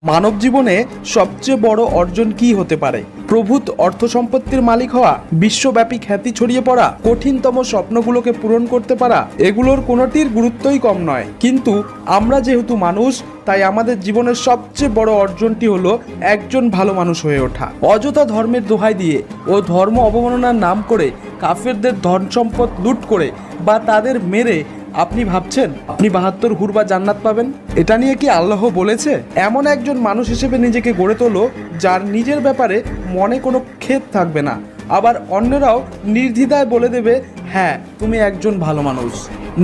মানব জীবনে সবচেয়ে বড় অর্জন কি হতে পারে? প্রভূত অর্থ সম্পত্তির মালিক হওয়া, বিশ্বব্যাপী খ্যাতি ছড়িয়ে পড়া, কঠিনতম স্বপ্নগুলোকে পূরণ করতে পারা, এগুলোর কোনোটির গুরুত্বই কম নয়। কিন্তু আমরা যেহেতু মানুষ, তাই আমাদের জীবনের সবচেয়ে বড় অর্জনটি হলো একজন ভালো মানুষ হয়ে ওঠা। অযথা ধর্মের দোহাই দিয়ে ও ধর্ম অবমাননার নাম করে কাফেরদের ধন সম্পদ লুট করে বা তাদের মেরে আপনি ভাবছেন আপনি 72 হুর বা জান্নাত পাবেন? এটা নিয়ে কি আল্লাহ বলেছে? এমন একজন মানুষ হিসেবে নিজেকে গড়ে তোলো যার নিজের ব্যাপারে মনে কোনো খেদ থাকবে না, আবার অন্যরাও নির্দ্বিধায় বলে দেবে হ্যাঁ তুমি একজন ভালো মানুষ।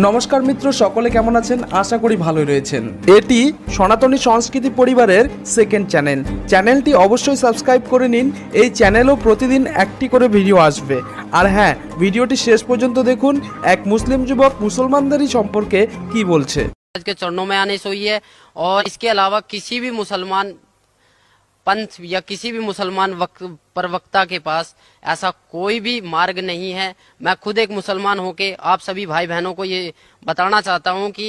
নমস্কার মিত্র, সকলে কেমন আছেন? আশা করি ভালোই রয়েছেন। এটি সনাতনী সংস্কৃতি পরিবারের সেকেন্ড চ্যানেল। চ্যানেলটি অবশ্যই সাবস্ক্রাইব করে নিন। এই চ্যানেলও প্রতিদিন একটি করে ভিডিও আসবে। আর হ্যাঁ, ভিডিওটি শেষ পর্যন্ত দেখুন এক মুসলিম যুবক মুসলমানদেরই সম্পর্কে কি বলছে। आज के चरणों में आने से हुई है और इसके अलावा किसी भी मुसलमान पंथ या किसी भी मुसलमान प्रवक्ता के पास ऐसा कोई भी मार्ग नहीं है। मैं खुद एक मुसलमान होके आप सभी भाई बहनों को ये बताना चाहता हूँ कि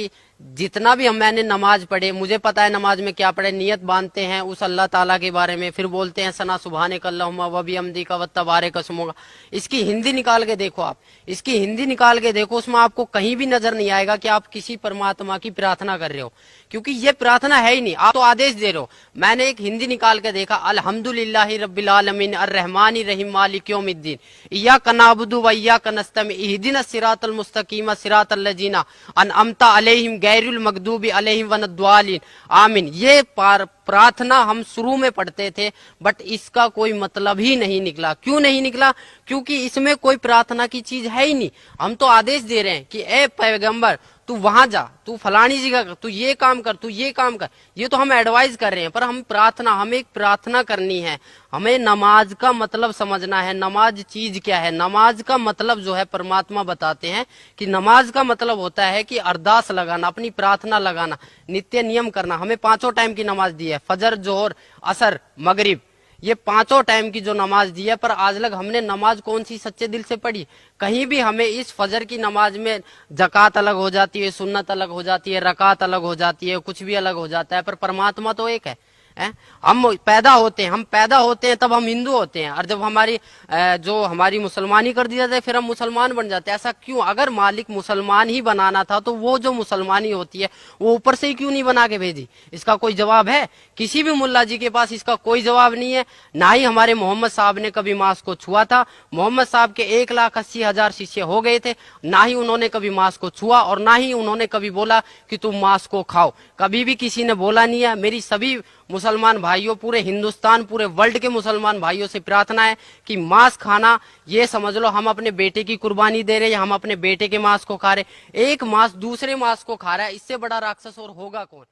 जितना भी मैंने नमाज पढ़े, मुझे पता है नमाज में क्या पढ़े, नियत बांधते हैं उस अल्लाह ताला के बारे में, फिर बोलते हैं सना सुबहानक अल्लाहुम्मा व बिहम्दिका व तबारक अस्मुका। इसकी हिंदी निकाल के देखो, आप इसकी हिंदी निकाल के देखो, उसमें आपको कहीं भी नजर नहीं आएगा कि आप किसी परमात्मा की प्रार्थना कर रहे हो, क्योंकि ये प्रार्थना है ही नहीं, आप तो आदेश दे रहे हो। मैंने एक हिंदी निकाल के देखा, अल्हम्दुलिल्लाहि रब्बिल आलमीन अर्रहमानिर रहीम मालिक यौमिद्दीन इय्याका नअबुदु व इय्याका नस्तईन इहदिनस सिरातल मुस्तकीम सिरातल लजीना अनअमता अलैहिम गैरुल मगदूबी अलैहिम वनद्वालिन आमीन। ये प्रार्थना हम शुरू में पढ़ते थे, बट इसका कोई मतलब ही नहीं निकला। क्यों नहीं निकला? क्योंकि इसमें कोई प्रार्थना की चीज है ही नहीं। हम तो आदेश दे रहे हैं कि ए पैगंबर तू वहां जा, तू फलानी जगह कर, तू ये काम कर, तू ये काम कर, ये तो हम एडवाइस कर रहे हैं। पर हम प्रार्थना, हमें एक प्रार्थना करनी है, हमें नमाज का मतलब समझना है। नमाज चीज क्या है? नमाज का मतलब जो है परमात्मा बताते हैं कि नमाज का मतलब होता है कि अरदास लगाना, अपनी प्रार्थना लगाना, नित्य नियम करना। हमें 5 टाइम की नमाज दी है, फजर, जोहर, असर, मगरिब, ये 5 टाइम की जो नमाज दी है, पर आज लग हमने नमाज कौन सी सच्चे दिल से पढ़ी? कहीं भी हमें इस फजर की नमाज में जकात अलग हो जाती है, सुन्नत अलग हो जाती है, रकात अलग हो जाती है, कुछ भी अलग हो जाता है, पर परमात्मा तो एक है। हम पैदा होते हैं तब हम हिंदू होते हैं, और जब जो हमारी मुसलमानी कर दी जाती है फिर हम मुसलमान बन जाते हैं। ऐसा क्यों? अगर मालिक मुसलमान ही बनाना था तो वो जो मुसलमानी होती है वो ऊपर से ही क्यों नहीं बना के भेजी? इसका कोई जवाब है? किसी भी मुल्ला जी के पास इसका कोई जवाब नहीं है। ना ही हमारे मोहम्मद साहब ने कभी मांस को छुआ था। मोहम्मद साहब के 1,80,000 शिष्य हो गए थे, ना ही उन्होंने कभी मांस को छुआ और ना ही उन्होंने कभी बोला कि तुम मांस को खाओ। कभी भी किसी ने बोला नहीं है। मेरी सभी मुसलमान भाइयों, पूरे हिंदुस्तान, पूरे वर्ल्ड के मुसलमान भाइयों से प्रार्थना है कि मांस खाना, ये समझ लो हम अपने बेटे की कुर्बानी दे रहे हैं, हम अपने बेटे के मांस को खा रहे। एक मांस दूसरे मांस को खा रहा है, इससे बड़ा राक्षस और होगा कौन?